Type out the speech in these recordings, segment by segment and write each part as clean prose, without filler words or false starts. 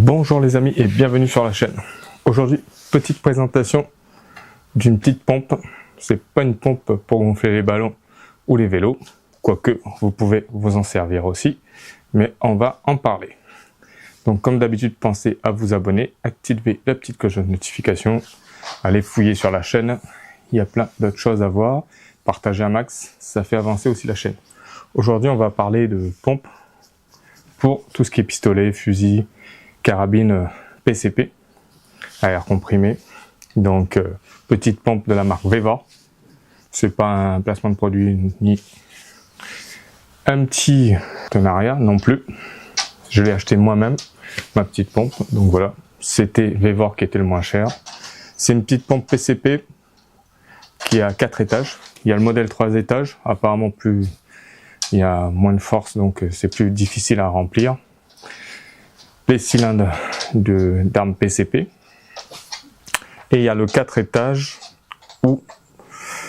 Bonjour les amis et bienvenue sur la chaîne. Aujourd'hui, petite présentation d'une petite pompe. C'est pas une pompe pour gonfler les ballons ou les vélos, quoique vous pouvez vous en servir aussi, mais on va en parler. Donc comme d'habitude, pensez à vous abonner, activer la petite cloche de notification, allez fouiller sur la chaîne, il y a plein d'autres choses à voir, partagez un max, ça fait avancer aussi la chaîne. Aujourd'hui, on va parler de pompes pour tout ce qui est pistolet, fusil, carabine PCP à air comprimé. Donc petite pompe de la marque Vevor. C'est pas un placement de produit ni un petit partenariat non plus. Je l'ai acheté moi-même, ma petite pompe. Donc voilà, c'était Vevor qui était le moins cher. C'est une petite pompe PCP qui a 4 étages. Il y a le modèle 3 étages. Apparemment plus, il y a moins de force, donc c'est plus difficile à remplir. Les cylindres d'armes PCP. Et il y a le 4 étages où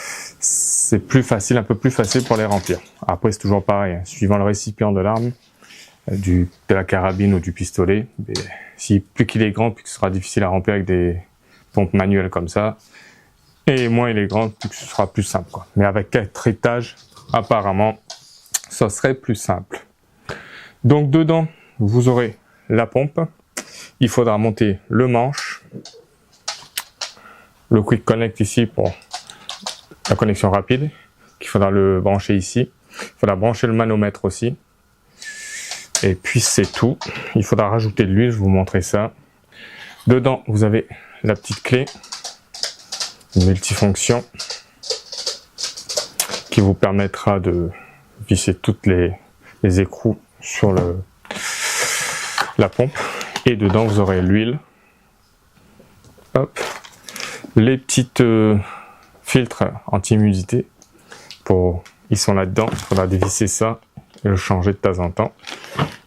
c'est plus facile, un peu plus facile pour les remplir. Après c'est toujours pareil, hein, suivant le récipient de l'arme, de la carabine ou du pistolet. Si plus qu'il est grand, plus que ce sera difficile à remplir avec des pompes manuelles comme ça. Et moins il est grand, plus que ce sera plus simple, quoi. Mais avec 4 étages, apparemment, ça serait plus simple. Donc dedans, vous aurez la pompe. Il faudra monter le manche, le quick connect ici pour la connexion rapide, qu'il faudra le brancher ici. Il faudra brancher le manomètre aussi. Et puis c'est tout. Il faudra rajouter de l'huile, je vais vous montrer ça. Dedans, vous avez la petite clé multifonction qui vous permettra de visser toutes les écrous sur la pompe. Et dedans, vous aurez l'huile. Hop. Les petites filtres anti-humidité. Ils sont là-dedans. Il faudra dévisser ça et le changer de temps en temps.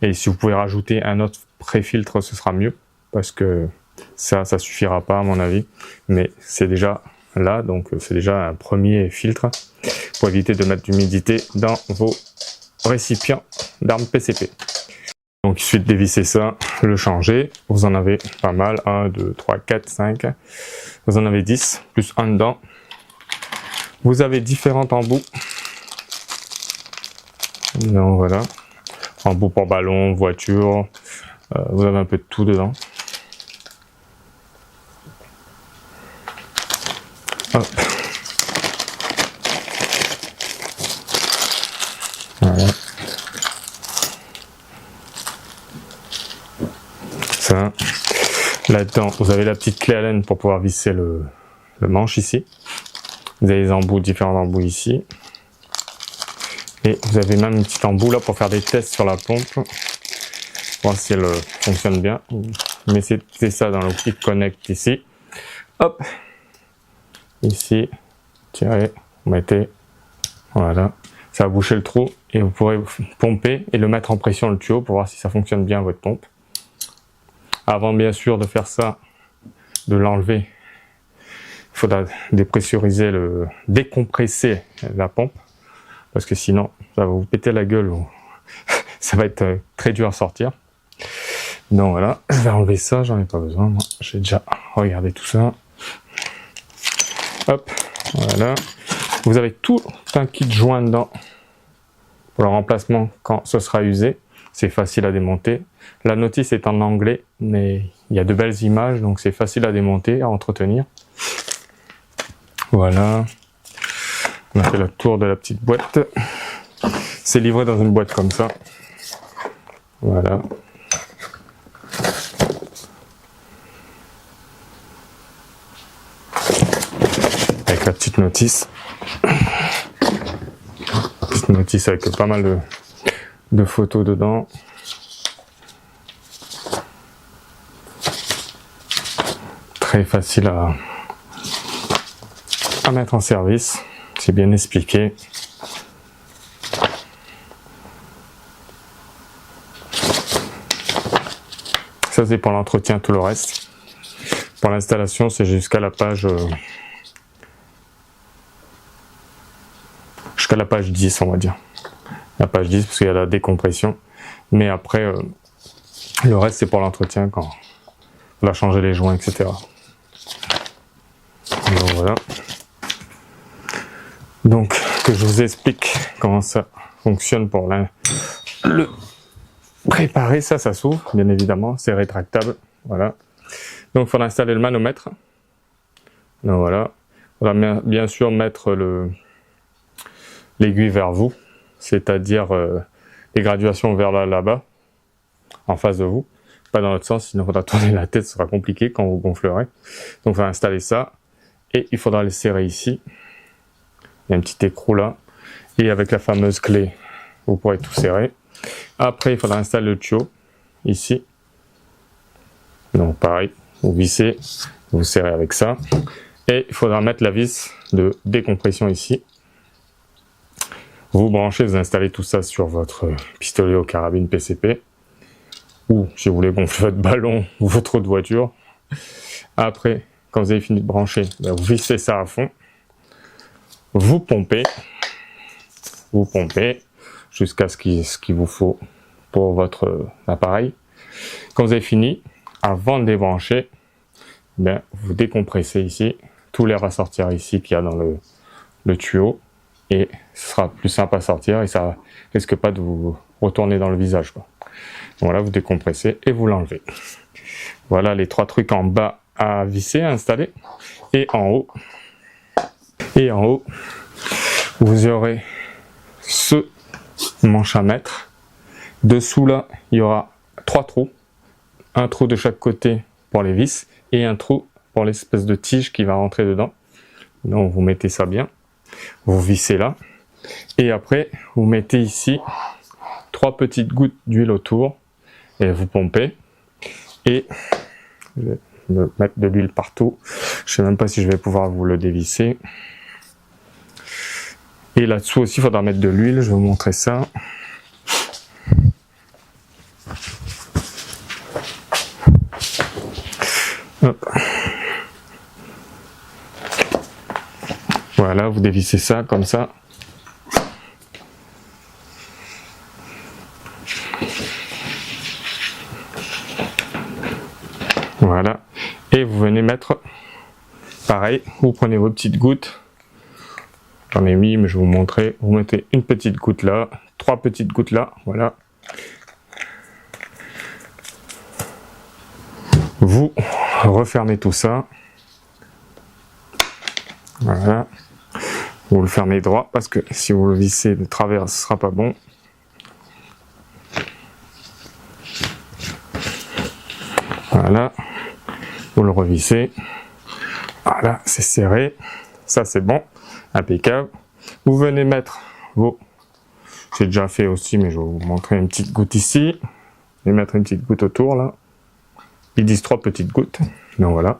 Et si vous pouvez rajouter un autre pré-filtre, ce sera mieux. Parce que ça suffira pas à mon avis. Mais c'est déjà là. Donc c'est déjà un premier filtre pour éviter de mettre d'humidité dans vos récipients d'armes PCP. Donc il suffit de dévisser ça, le changer. Vous en avez pas mal, 1, 2, 3, 4, 5. Vous en avez 10, plus un dedans. Vous avez différents embouts. Donc voilà, embouts pour ballon, voiture. Vous avez un peu de tout dedans. Hop. Voilà. Ça. Là-dedans, vous avez la petite clé Allen pour pouvoir visser le manche ici. Vous avez les embouts, différents embouts ici. Et vous avez même une petite embout là pour faire des tests sur la pompe. Voir si elle fonctionne bien. Mettez ça dans le quick connect ici. Hop. Ici. Tirez. Vous mettez. Voilà. Ça va boucher le trou et vous pourrez pomper et le mettre en pression le tuyau pour voir si ça fonctionne bien votre pompe. Avant bien sûr de faire ça, de l'enlever, il faudra dépressuriser, décompresser la pompe, parce que sinon ça va vous péter la gueule, ou ça va être très dur à sortir. Donc voilà, je vais enlever ça, j'en ai pas besoin, moi j'ai déjà regardé tout ça. Hop, voilà. Vous avez tout un kit joint dedans pour le remplacement quand ce sera usé. C'est facile à démonter. La notice est en anglais, mais il y a de belles images, donc c'est facile à démonter, à entretenir. Voilà. On a fait le tour de la petite boîte. C'est livré dans une boîte comme ça. Voilà. Avec la petite notice. Petite notice avec pas mal de photos dedans. Très facile à mettre en service. C'est bien expliqué. Ça c'est pour l'entretien, tout le reste. Pour l'installation, c'est jusqu'à la page 10, on va dire. La page 10 parce qu'il y a la décompression. Mais après, Le reste, c'est pour l'entretien quand on va changer les joints, etc. Donc voilà. Donc, que je vous explique comment ça fonctionne pour le préparer. Ça s'ouvre, bien évidemment. C'est rétractable. Voilà. Donc, il faudra installer le manomètre. Donc voilà. Il faudra bien sûr mettre l'aiguille vers vous, c'est-à-dire les graduations vers là-bas, en face de vous, pas dans l'autre sens, sinon il faudra tourner la tête, ce sera compliqué quand vous gonflerez. Donc il va installer ça, et il faudra le serrer ici. Il y a un petit écrou là, et avec la fameuse clé, vous pourrez tout serrer. Après, il faudra installer le tuyau, ici. Donc pareil, vous vissez, vous serrez avec ça. Et il faudra mettre la vis de décompression ici. Vous branchez, vous installez tout ça sur votre pistolet aux carabines PCP. Ou si vous voulez gonfler votre ballon ou votre autre voiture. Après, quand vous avez fini de brancher, vous vissez ça à fond. Vous pompez jusqu'à ce qu'il vous faut pour votre appareil. Quand vous avez fini, avant de débrancher, vous décompressez ici. Tout l'air va sortir ici qu'il y a dans le tuyau. Et ce sera plus simple à sortir et ça risque pas de vous retourner dans le visage, quoi. Voilà, vous décompressez et vous l'enlevez. Voilà les 3 trucs en bas à visser, à installer. Et en haut, vous aurez ce manche à mettre. Dessous là, il y aura 3 trous. Un trou de chaque côté pour les vis et un trou pour l'espèce de tige qui va rentrer dedans. Donc vous mettez ça bien. Vous vissez là. Et après, vous mettez ici 3 petites gouttes d'huile autour. Et vous pompez. Et je vais me mettre de l'huile partout. Je sais même pas si je vais pouvoir vous le dévisser. Et là-dessous aussi, il faudra mettre de l'huile. Je vais vous montrer ça. Hop. Voilà, vous dévissez ça comme ça. Voilà. Et vous venez mettre, pareil, vous prenez vos petites gouttes. J'en ai mis, mais je vais vous montrer. Vous mettez une petite goutte là, 3 petites gouttes là, voilà. Vous refermez tout ça. Voilà. Vous le fermez droit parce que si vous le vissez de travers, ce sera pas bon. Voilà. Vous le revissez. Voilà, c'est serré. Ça, c'est bon. Impeccable. Vous venez mettre vos... J'ai déjà fait aussi, mais je vais vous montrer une petite goutte ici. Et mettre une petite goutte autour, là. Ils disent 3 petites gouttes. Donc voilà.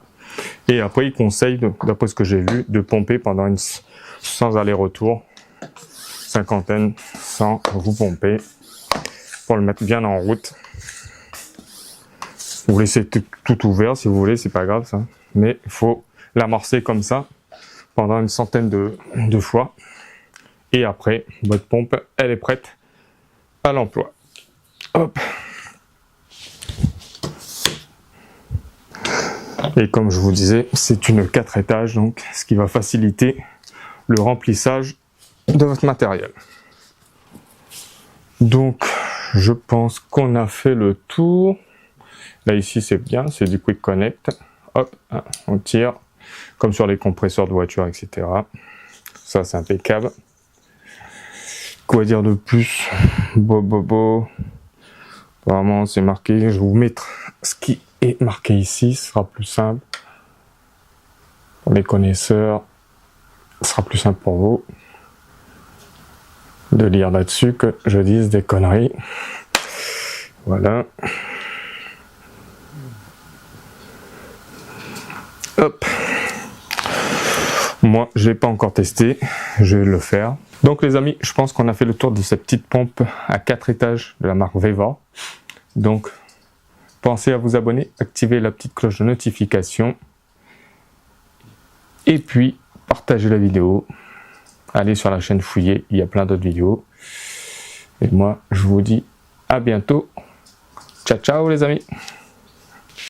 Et après, ils conseillent, d'après ce que j'ai vu, de pomper pendant sans aller-retour. 50, 100, vous pompez. Pour le mettre bien en route. Vous laissez tout ouvert si vous voulez, c'est pas grave ça. Mais il faut l'amorcer comme ça pendant une centaine de fois. Et après, votre pompe, elle est prête à l'emploi. Hop. Et comme je vous disais, c'est une 4 étages, donc ce qui va faciliter le remplissage de votre matériel. Donc, je pense qu'on a fait le tour. Là, ici, c'est bien, c'est du Quick Connect. Hop, on tire, comme sur les compresseurs de voiture, etc. Ça, c'est impeccable. Quoi dire de plus? Vraiment, c'est marqué. Je vais vous mettre ce qui est marqué ici, ce sera plus simple. Pour les connaisseurs, ce sera plus simple pour vous de lire là-dessus que je dise des conneries. Voilà. Hop. Moi, je l'ai pas encore testé, je vais le faire. Donc les amis, je pense qu'on a fait le tour de cette petite pompe à 4 étages de la marque Vevor. Donc, pensez à vous abonner, activer la petite cloche de notification. Et puis, partagez la vidéo. Allez sur la chaîne fouiller, il y a plein d'autres vidéos. Et moi, je vous dis à bientôt. Ciao ciao les amis.